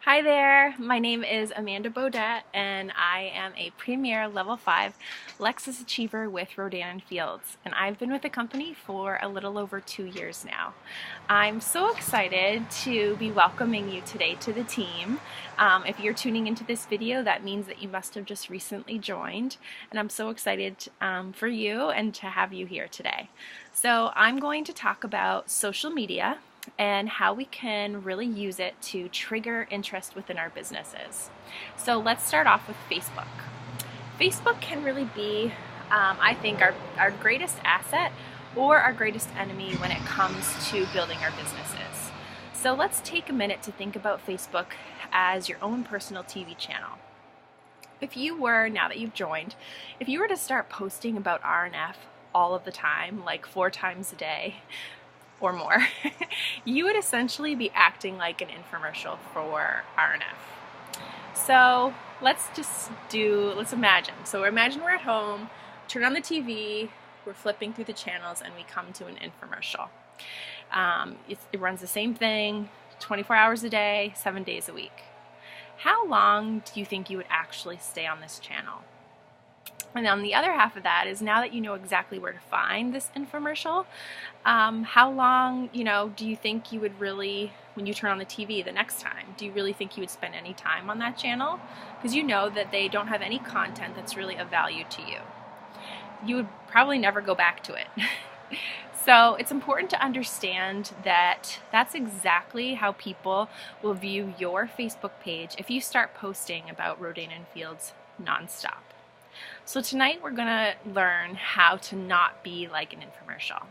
Hi there, my name is Amanda Beaudet and I am a Premier Level 5 Lexus Achiever with Rodan & Fields, and I've been with the company for a little over 2 years now. I'm so excited to be welcoming you today to the team. If you're tuning into this video, that means that you must have just recently joined, and I'm so excited for you and to have you here today. So I'm going to talk about social media and how we can really use it to trigger interest within our businesses. So let's start off with Facebook. Facebook can really be, I think, our greatest asset or our greatest enemy when it comes to building our businesses. So let's take a minute to think about Facebook as your own personal TV channel. If you were, now that you've joined, if you were to start posting about R&F all of the time, like 4 times a day, or more, you would essentially be acting like an infomercial for R&F. So let's imagine. So imagine we're at home, turn on the TV, we're flipping through the channels, and we come to an infomercial. It runs the same thing 24 hours a day, 7 days a week. How long do you think you would actually stay on this channel? And on the other half of that is, now that you know exactly where to find this infomercial, how long, do you think you would really, when you turn on the TV the next time, do you really think you would spend any time on that channel? Because you know that they don't have any content that's really of value to you. You would probably never go back to it. So it's important to understand that that's exactly how people will view your Facebook page if you start posting about Rodan & Fields nonstop. So tonight we're going to learn how to not be like an infomercial.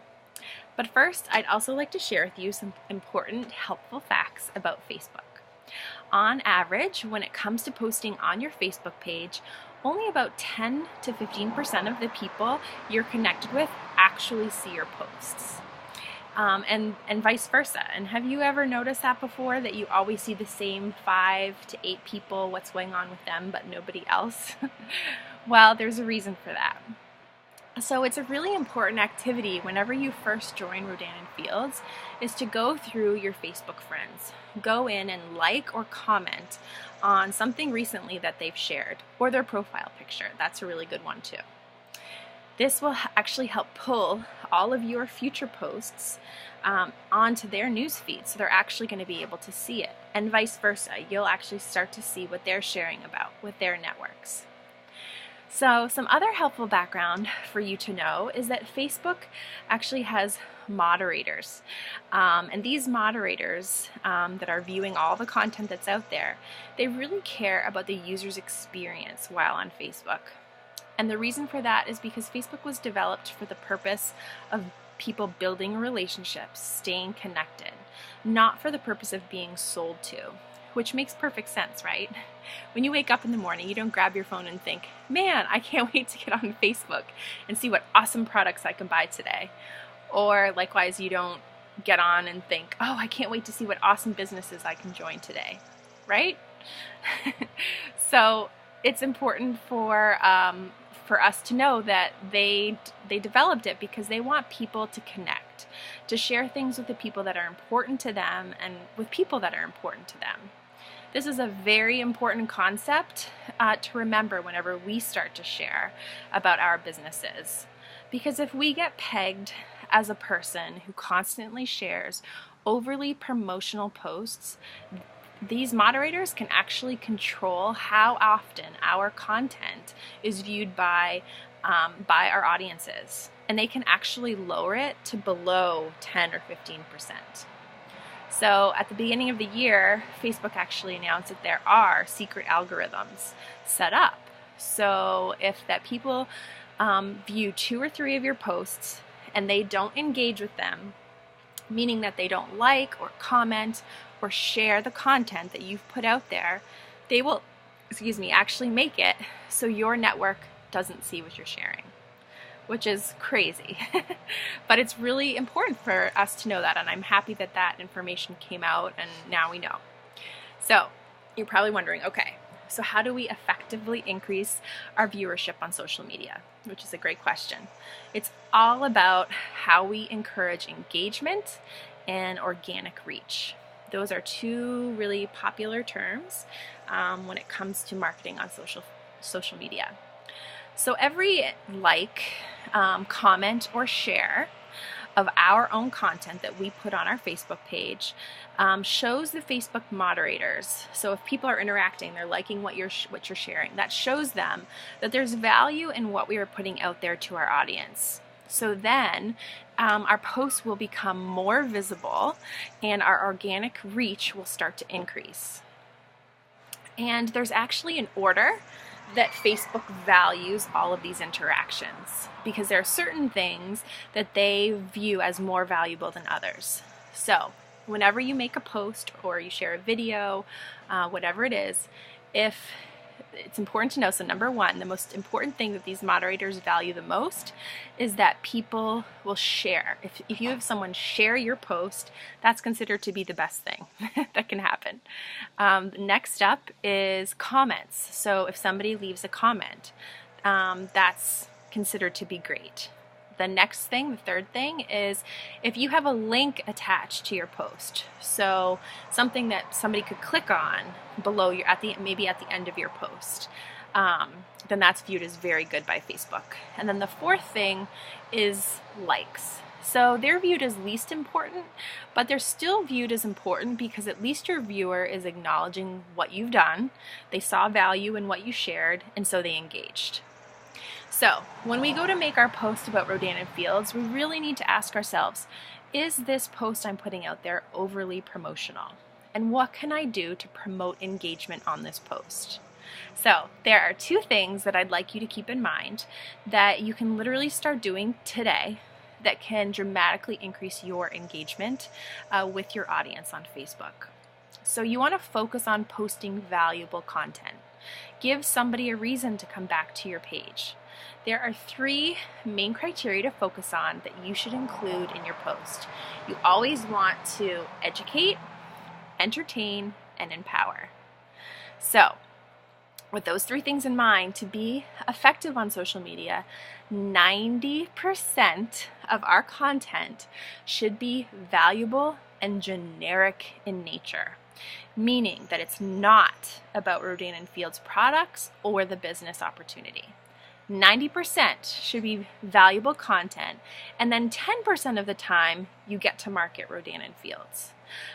But first, I'd also like to share with you some important, helpful facts about Facebook. On average, when it comes to posting on your Facebook page, only about 10 to 15% of the people you're connected with actually see your posts. And vice versa. And have you ever noticed that before, that you always see the same 5 to 8 people, what's going on with them, but nobody else? Well, there's a reason for that. So it's a really important activity whenever you first join Rodan & Fields, is to go through your Facebook friends. Go in and like or comment on something recently that they've shared, or their profile picture. That's a really good one too. This will actually help pull all of your future posts onto their newsfeed, so they're actually going to be able to see it, and vice versa. You'll actually start to see what they're sharing about with their networks. So some other helpful background for you to know is that Facebook actually has moderators. And these moderators that are viewing all the content that's out there, they really care about the user's experience while on Facebook. And the reason for that is because Facebook was developed for the purpose of people building relationships, staying connected, not for the purpose of being sold to. Which makes perfect sense, right? When you wake up in the morning, you don't grab your phone and think, man, I can't wait to get on Facebook and see what awesome products I can buy today. Or likewise, you don't get on and think, oh, I can't wait to see what awesome businesses I can join today, right? So it's important for us to know that they developed it because they want people to connect, to share things with the people that are important to them and with people that are important to them. This is a very important concept to remember whenever we start to share about our businesses. Because if we get pegged as a person who constantly shares overly promotional posts, these moderators can actually control how often our content is viewed by our audiences. And they can actually lower it to below 10 or 15%. So at the beginning of the year, Facebook actually announced that there are secret algorithms set up. So if that people view 2 or 3 of your posts and they don't engage with them, meaning that they don't like or comment or share the content that you've put out there, they will, actually make it so your network doesn't see what you're sharing, which is crazy. But it's really important for us to know that, and I'm happy that that information came out and now we know. So you're probably wondering, okay, so how do we effectively increase our viewership on social media? Which is a great question. It's all about how we encourage engagement and organic reach. Those are two really popular terms when it comes to marketing on social media. So every like, comment, or share of our own content that we put on our Facebook page shows the Facebook moderators. So if people are interacting, they're liking what you're sharing, that shows them that there's value in what we are putting out there to our audience. So then our posts will become more visible and our organic reach will start to increase. And there's actually an order that Facebook values all of these interactions, because there are certain things that they view as more valuable than others. So whenever you make a post or you share a video, whatever it is, it's important to know, so number one, the most important thing that these moderators value the most is that people will share. If you have someone share your post, that's considered to be the best thing that can happen. Next up is comments. So if somebody leaves a comment, that's considered to be great. The next thing, the third thing, is if you have a link attached to your post, so something that somebody could click on below maybe at the end of your post, then that's viewed as very good by Facebook. And then the fourth thing is likes. So they're viewed as least important, but they're still viewed as important because at least your viewer is acknowledging what you've done, they saw value in what you shared, and so they engaged. So when we go to make our post about Rodan & Fields, we really need to ask ourselves, is this post I'm putting out there overly promotional? And what can I do to promote engagement on this post? So there are two things that I'd like you to keep in mind that you can literally start doing today that can dramatically increase your engagement with your audience on Facebook. So you want to focus on posting valuable content. Give somebody a reason to come back to your page. There are three main criteria to focus on that you should include in your post. You always want to educate, entertain, and empower. So, with those three things in mind, to be effective on social media, 90% of our content should be valuable and generic in nature, meaning that it's not about Rodan & Fields products or the business opportunity. 90% should be valuable content, and then 10% of the time you get to market Rodan & Fields.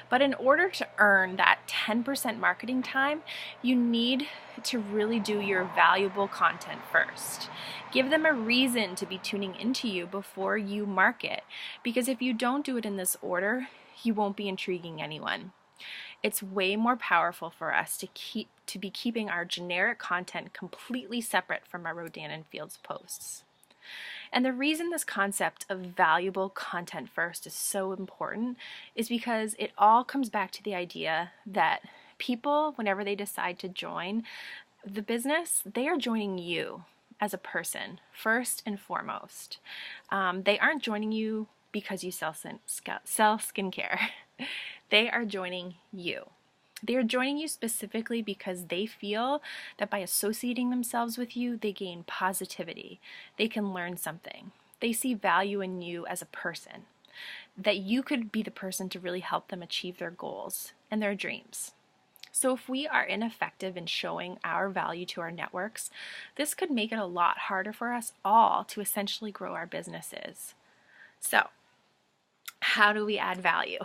But in order to earn that 10% marketing time, you need to really do your valuable content first. Give them a reason to be tuning into you before you market, because if you don't do it in this order, you won't be intriguing anyone. It's way more powerful for us to be keeping our generic content completely separate from our Rodan & Fields posts. And the reason this concept of valuable content first is so important is because it all comes back to the idea that people, whenever they decide to join the business, they are joining you as a person first and foremost. They aren't joining you because you sell skincare. They are joining you. They are joining you specifically because they feel that by associating themselves with you, they gain positivity. They can learn something. They see value in you as a person, that you could be the person to really help them achieve their goals and their dreams. So if we are ineffective in showing our value to our networks, this could make it a lot harder for us all to essentially grow our businesses. So, how do we add value?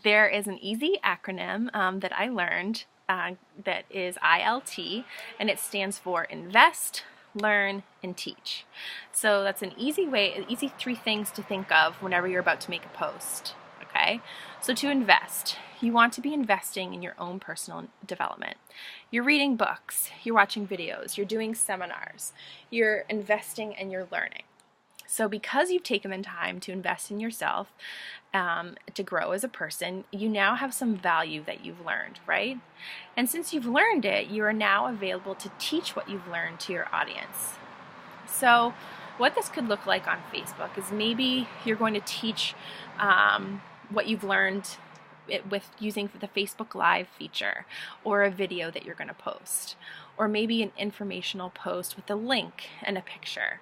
There is an easy acronym that I learned that is ILT, and it stands for Invest, Learn, and Teach. So that's an easy three things to think of whenever you're about to make a post. Okay? So to invest, you want to be investing in your own personal development. You're reading books, you're watching videos, you're doing seminars, you're investing and you're learning. So because you've taken the time to invest in yourself, to grow as a person, you now have some value that you've learned, right? And since you've learned it, you are now available to teach what you've learned to your audience. So what this could look like on Facebook is maybe you're going to teach what you've learned with using the Facebook Live feature or a video that you're going to post. or maybe an informational post with a link and a picture.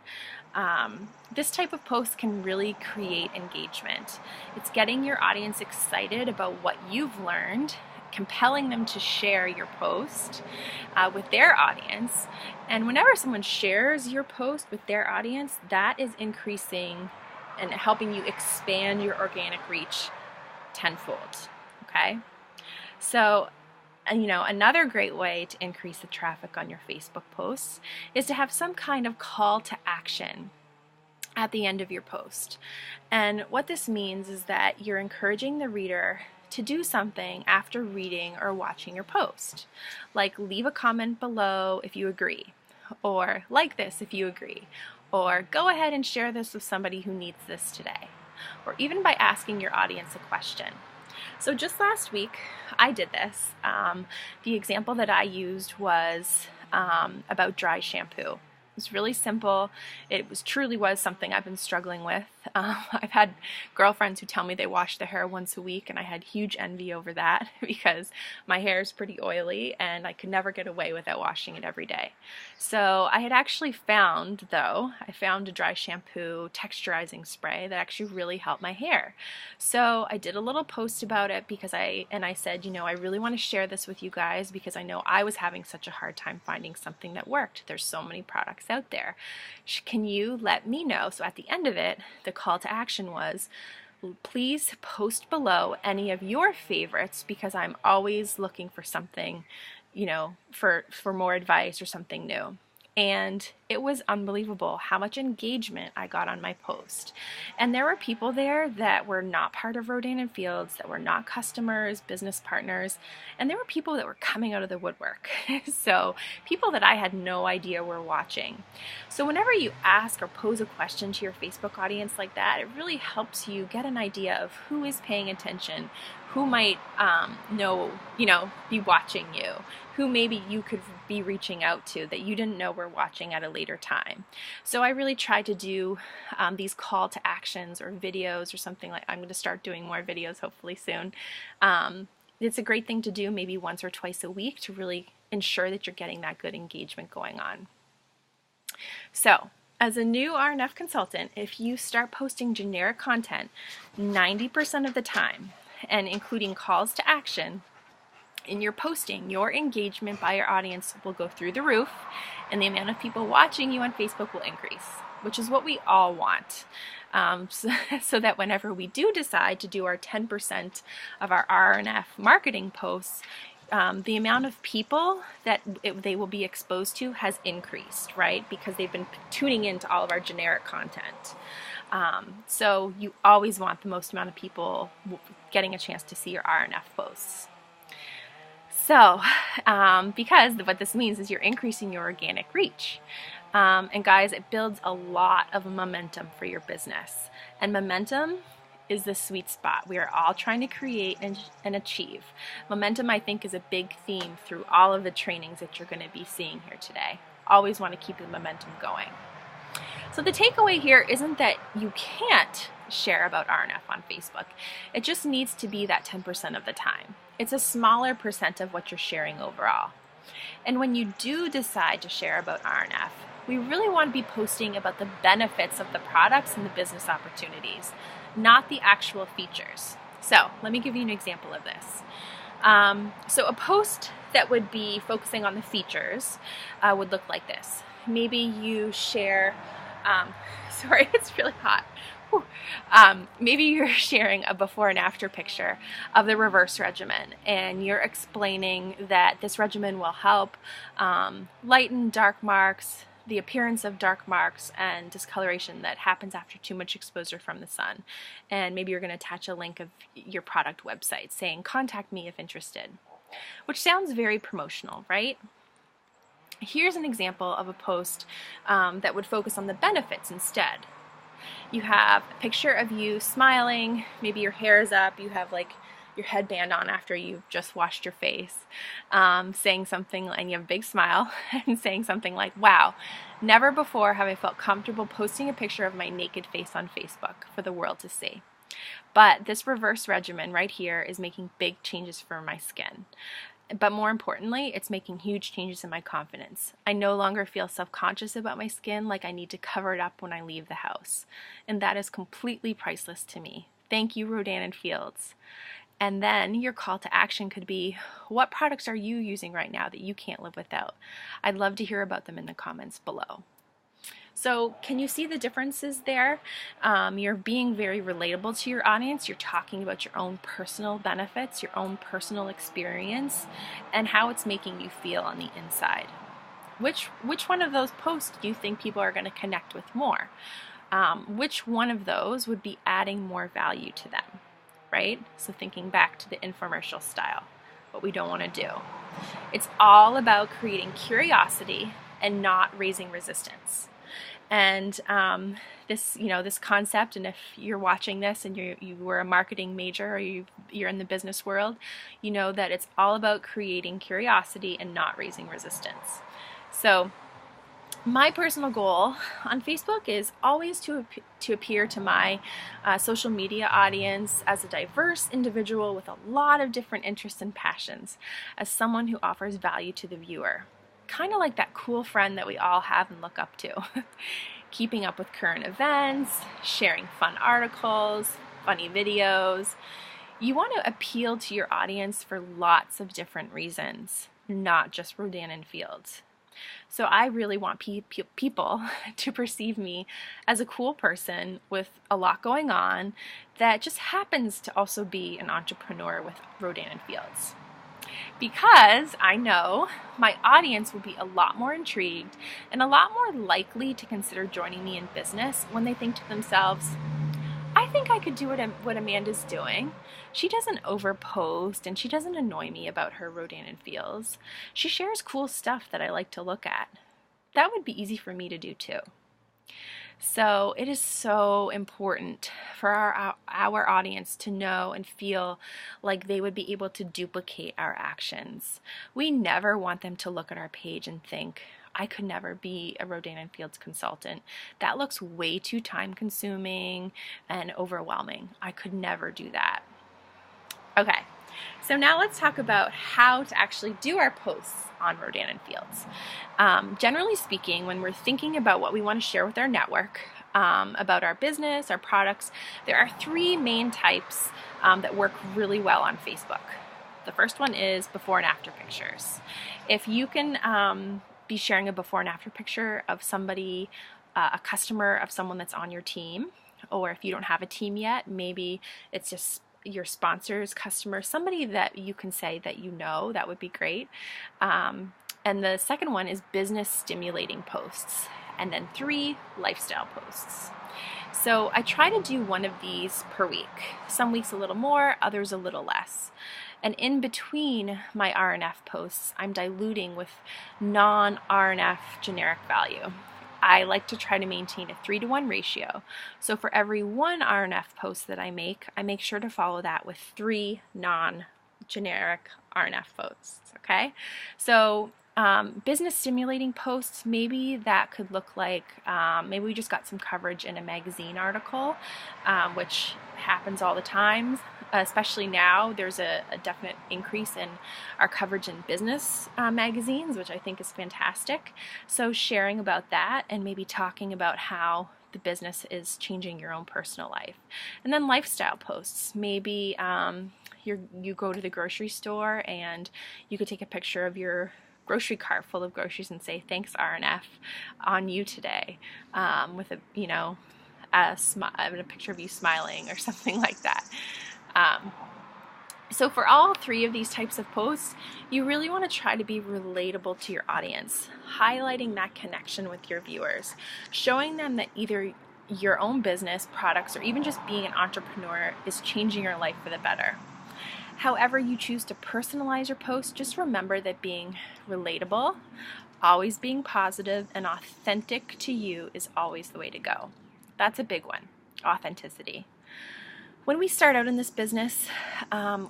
This type of post can really create engagement. It's getting your audience excited about what you've learned, compelling them to share your post with their audience. And whenever someone shares your post with their audience, that is increasing and helping you expand your organic reach tenfold. Okay? So, another great way to increase the traffic on your Facebook posts is to have some kind of call to action at the end of your post. And what this means is that you're encouraging the reader to do something after reading or watching your post, like leave a comment below if you agree, or like this if you agree, or go ahead and share this with somebody who needs this today, or even by asking your audience a question. So just last week, I did this. The example that I used was about dry shampoo. It was really simple. It truly was something I've been struggling with. I've had girlfriends who tell me they wash their hair once a week, and I had huge envy over that because my hair is pretty oily and I could never get away without washing it every day. So I had actually found a dry shampoo texturizing spray that actually really helped my hair. So I did a little post about it because I said, I really want to share this with you guys because I know I was having such a hard time finding something that worked. There's so many products out there. Can you let me know? So at the end of it, the call to action was, please post below any of your favorites because I'm always looking for something, for more advice or something new. And it was unbelievable how much engagement I got on my post. And there were people there that were not part of Rodan & Fields, that were not customers, business partners, and there were people that were coming out of the woodwork. So people that I had no idea were watching. So whenever you ask or pose a question to your Facebook audience like that, it really helps you get an idea of who is paying attention, who might be watching you, who maybe you could be reaching out to that you didn't know were watching at a later time. So I really try to do these call to actions or videos or something like. I'm going to start doing more videos hopefully soon. It's a great thing to do maybe once or twice a week to really ensure that you're getting that good engagement going on. So as a new RNF consultant, if you start posting generic content 90% of the time and including calls to action in your posting, your engagement by your audience will go through the roof and the amount of people watching you on Facebook will increase, which is what we all want. So that whenever we do decide to do our 10% of our RNF marketing posts, the amount of people that they will be exposed to has increased, right? Because they've been tuning into all of our generic content. So you always want the most amount of people getting a chance to see your RNF posts. So, because what this means is you're increasing your organic reach. And guys, it builds a lot of momentum for your business. And momentum is the sweet spot we are all trying to create and achieve. Momentum, I think, is a big theme through all of the trainings that you're going to be seeing here today. Always want to keep the momentum going. So the takeaway here isn't that you can't share about RNF on Facebook. It just needs to be that 10% of the time. It's a smaller percent of what you're sharing overall. And when you do decide to share about RNF, we really want to be posting about the benefits of the products and the business opportunities, not the actual features. So let me give you an example of this. So a post that would be focusing on the features would look like this. Maybe you share, sorry, it's really hot. Maybe you're sharing a before and after picture of the reverse regimen, and you're explaining that this regimen will help lighten dark marks, the appearance of dark marks and discoloration that happens after too much exposure from the sun. And maybe you're going to attach a link of your product website saying, contact me if interested, which sounds very promotional, right? Here's an example of a post that would focus on the benefits instead. You have a picture of you smiling, maybe your hair is up, you have like your headband on after you've just washed your face, saying something, and you have a big smile, and saying something like, wow, never before have I felt comfortable posting a picture of my naked face on Facebook for the world to see. But this reverse regimen right here is making big changes for my skin. But more importantly, it's making huge changes in my confidence. I no longer feel self-conscious about my skin like I need to cover it up when I leave the house. And that is completely priceless to me. Thank you, Rodan and Fields. And then your call to action could be, what products are you using right now that you can't live without? I'd love to hear about them in the comments below. So can you see the differences there? You're being very relatable to your audience. You're talking about your own personal benefits, your own personal experience, and how it's making you feel on the inside. Which one of those posts do you think people are going to connect with more? Which one of those would be adding more value to them, right? So thinking back to the infomercial style, what we don't want to do. It's all about creating curiosity and not raising resistance. And this concept, and if you're watching this and you were a marketing major or you're in the business world, you know that it's all about creating curiosity and not raising resistance. So my personal goal on Facebook is always to appear to my social media audience as a diverse individual with a lot of different interests and passions, as someone who offers value to the viewer. Kind of like that cool friend that we all have and look up to. Keeping up with current events, sharing fun articles, funny videos. You want to appeal to your audience for lots of different reasons, not just Rodan and Fields. So I really want people to perceive me as a cool person with a lot going on that just happens to also be an entrepreneur with Rodan and Fields. Because I know my audience will be a lot more intrigued and a lot more likely to consider joining me in business when they think to themselves, I think I could do what Amanda's doing. She doesn't overpost and she doesn't annoy me about her Rodan and Fields. She shares cool stuff that I like to look at. That would be easy for me to do too. So it is so important for our audience to know and feel like they would be able to duplicate our actions. We never want them to look at our page and think, I could never be a Rodan and Fields consultant. That looks way too time consuming and overwhelming. I could never do that. Okay, so now let's talk about how to actually do our posts on Rodan and Fields. Generally speaking, when we're thinking about what we want to share with our network, about our business, our products, there are three main types that work really well on Facebook. The first one is before and after pictures. If you can be sharing a before and after picture of somebody, a customer of someone that's on your team, or if you don't have a team yet, maybe it's just your sponsors, customers, somebody that you can say that you know, that would be great. And the second one is business stimulating posts. And then 3, lifestyle posts. So I try to do one of these per week. Some weeks a little more, others a little less. And in between my RNF posts, I'm diluting with non-RNF generic value. I like to try to maintain a 3-to-1 ratio. So for every 1 RNF post that I make sure to follow that with 3 non-generic RNF posts, okay? So business stimulating posts, maybe that could look like, maybe we just got some coverage in a magazine article, which happens all the time. Especially now, there's a definite increase in our coverage in business magazines, which I think is fantastic. So sharing about that and maybe talking about how the business is changing your own personal life. And then lifestyle posts. Maybe you go to the grocery store and you could take a picture of your grocery cart full of groceries and say, thanks RNF on you today, with a picture of you smiling or something like that. So for all 3 of these types of posts, you really want to try to be relatable to your audience, highlighting that connection with your viewers, showing them that either your own business, products, or even just being an entrepreneur is changing your life for the better. However you choose to personalize your post, just remember that being relatable, always being positive, and authentic to you is always the way to go. That's a big one, authenticity. When we start out in this business,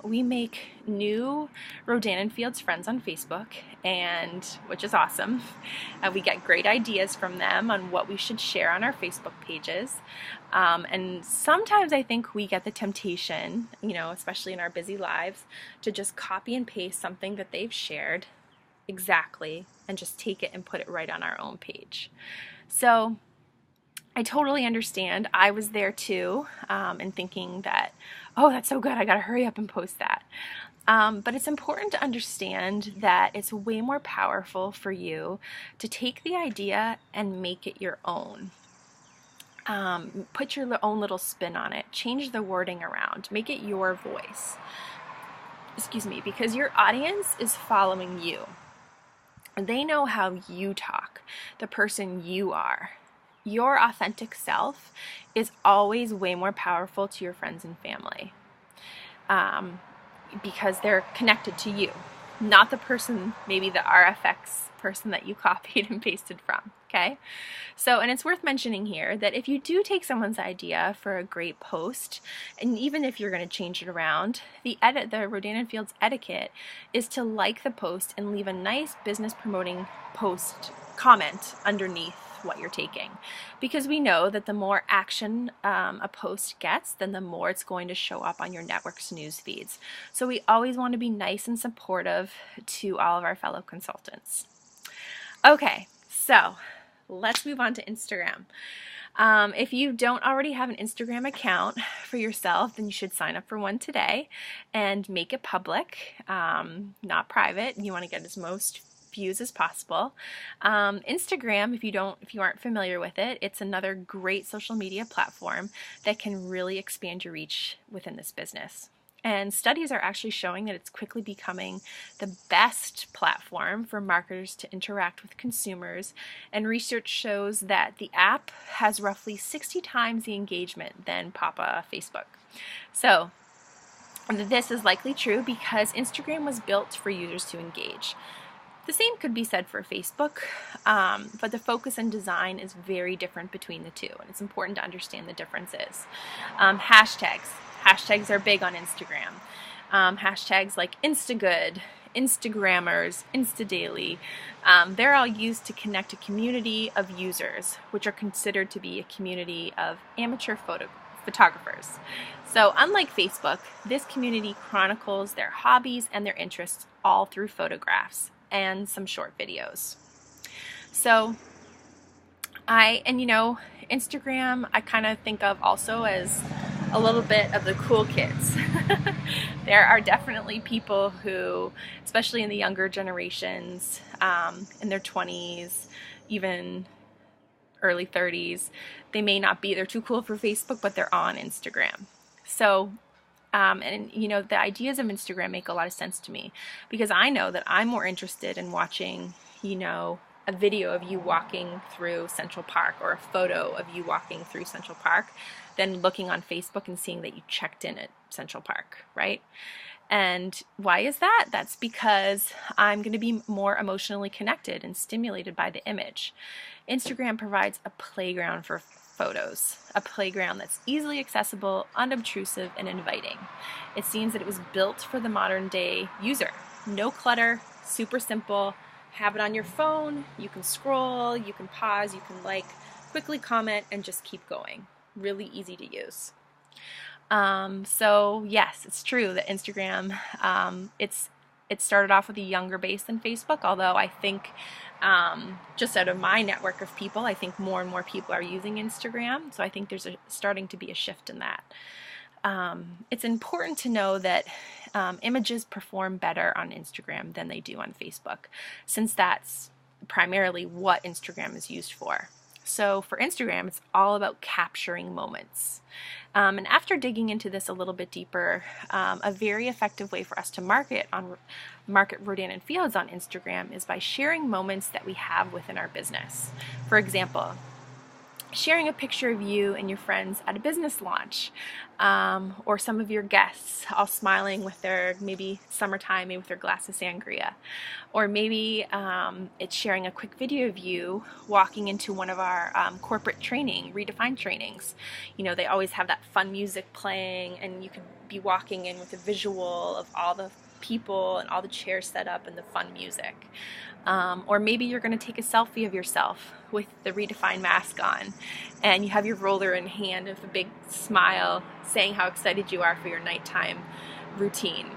we make new Rodan and Fields friends on Facebook, and which is awesome. We get great ideas from them on what we should share on our Facebook pages. And sometimes I think we get the temptation, especially in our busy lives, to just copy and paste something that they've shared exactly and just take it and put it right on our own page. So I totally understand. I was there too, and thinking that, oh, that's so good, I gotta hurry up and post that. But it's important to understand that it's way more powerful for you to take the idea and make it your own. Put your own little spin on it, change the wording around, make it your voice. Because your audience is following you. They know how you talk, the person you are. Your authentic self is always way more powerful to your friends and family, because they're connected to you, not the person, maybe the RFX person that you copied and pasted from, okay? So, and it's worth mentioning here that if you do take someone's idea for a great post, and even if you're going to change it around, the Rodan and Fields etiquette is to like the post and leave a nice business promoting post comment underneath what you're taking, because we know that the more action a post gets, then the more it's going to show up on your network's news feeds. So we always want to be nice and supportive to all of our fellow consultants. Okay, so let's move on to Instagram. If you don't already have an Instagram account for yourself, then you should sign up for one today and make it public, not private. You want to get as most views as possible. Instagram, if you aren't familiar with it, it's another great social media platform that can really expand your reach within this business. And studies are actually showing that it's quickly becoming the best platform for marketers to interact with consumers. And research shows that the app has roughly 60 times the engagement than Papa Facebook. So this is likely true because Instagram was built for users to engage. The same could be said for Facebook, but the focus and design is very different between the two, and it's important to understand the differences. Hashtags are big on Instagram. Hashtags like Instagood, Instagrammers, Instadaily, they're all used to connect a community of users, which are considered to be a community of amateur photographers. So unlike Facebook, this community chronicles their hobbies and their interests all through photographs and some short videos. So Instagram, I kind of think of also as a little bit of the cool kids. There are definitely people who, especially in the younger generations, in their 20s, even early 30s, they're too cool for Facebook, but they're on Instagram. So the ideas of Instagram make a lot of sense to me, because I know that I'm more interested in watching, a video of you walking through Central Park or a photo of you walking through Central Park than looking on Facebook and seeing that you checked in at Central Park, right? And why is that? That's because I'm going to be more emotionally connected and stimulated by the image. Instagram provides a playground for photos, a playground that's easily accessible, unobtrusive, and inviting. It seems that it was built for the modern day user. No clutter, super simple, have it on your phone, you can scroll, you can pause, you can like, quickly comment, and just keep going. Really easy to use. So yes, it's true that Instagram, it started off with a younger base than Facebook, although I think just out of my network of people, I think more and more people are using Instagram. So I think there's starting to be a shift in that. It's important to know that images perform better on Instagram than they do on Facebook, since that's primarily what Instagram is used for. So for Instagram, it's all about capturing moments. And after digging into this a little bit deeper, a very effective way for us to market Rodan and Fields on Instagram is by sharing moments that we have within our business. For example, sharing a picture of you and your friends at a business launch, or some of your guests all smiling with their, maybe summertime, maybe with their glass of sangria, or maybe it's sharing a quick video of you walking into one of our corporate training, Redefine trainings. You know, they always have that fun music playing, and you could be walking in with a visual of all the people and all the chairs set up and the fun music. Or maybe you're going to take a selfie of yourself with the Redefine mask on, and you have your roller in hand with a big smile saying how excited you are for your nighttime routine.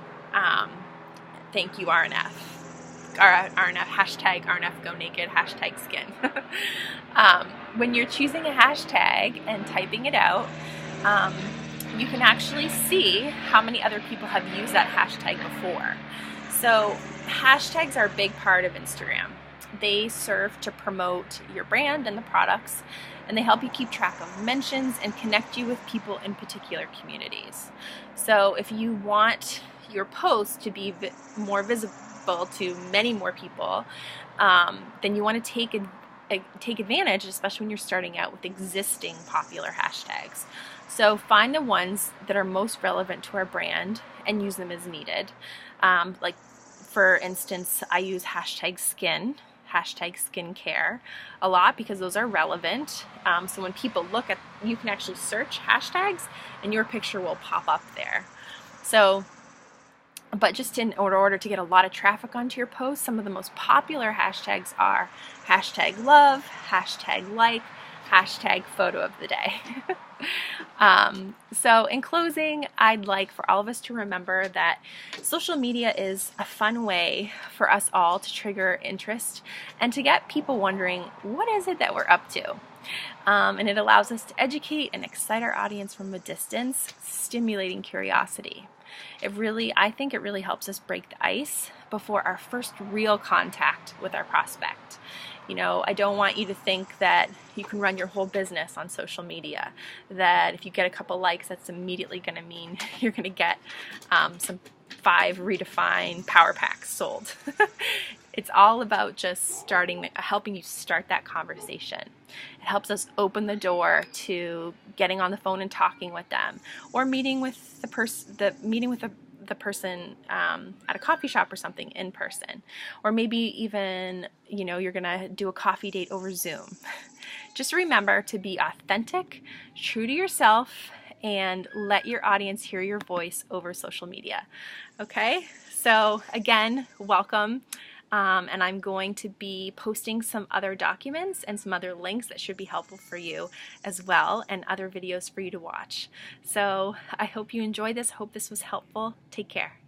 Thank you, RNF. RNF, hashtag RNF Go Naked, hashtag skin. When you're choosing a hashtag and typing it out, you can actually see how many other people have used that hashtag before. So hashtags are a big part of Instagram. They serve to promote your brand and the products, and they help you keep track of mentions and connect you with people in particular communities. So if you want your post to be more visible to many more people, then you want to take advantage, especially when you're starting out, with existing popular hashtags. So find the ones that are most relevant to our brand and use them as needed. Like, for instance, I use hashtag skin, hashtag skincare a lot because those are relevant. So when people look at, you can actually search hashtags and your picture will pop up there. So, but just in order to get a lot of traffic onto your post, some of the most popular hashtags are hashtag love, hashtag like, hashtag photo of the day. So in closing, I'd like for all of us to remember that social media is a fun way for us all to trigger interest and to get people wondering, what is it that we're up to? And it allows us to educate and excite our audience from a distance, stimulating curiosity. I think it really helps us break the ice before our first real contact with our prospect. You know, I don't want you to think that you can run your whole business on social media, that if you get a couple likes, that's immediately going to mean you're going to get some 5 Redefine power packs sold. It's all about just helping you start that conversation. It helps us open the door to getting on the phone and talking with them, or meeting with the person at a coffee shop or something in person, or maybe even, you know, you're gonna do a coffee date over Zoom. Just remember to be authentic, true to yourself, and let your audience hear your voice over social media. Okay, so again, welcome. And I'm going to be posting some other documents and some other links that should be helpful for you as well, and other videos for you to watch. So I hope you enjoyed this. Hope this was helpful. Take care.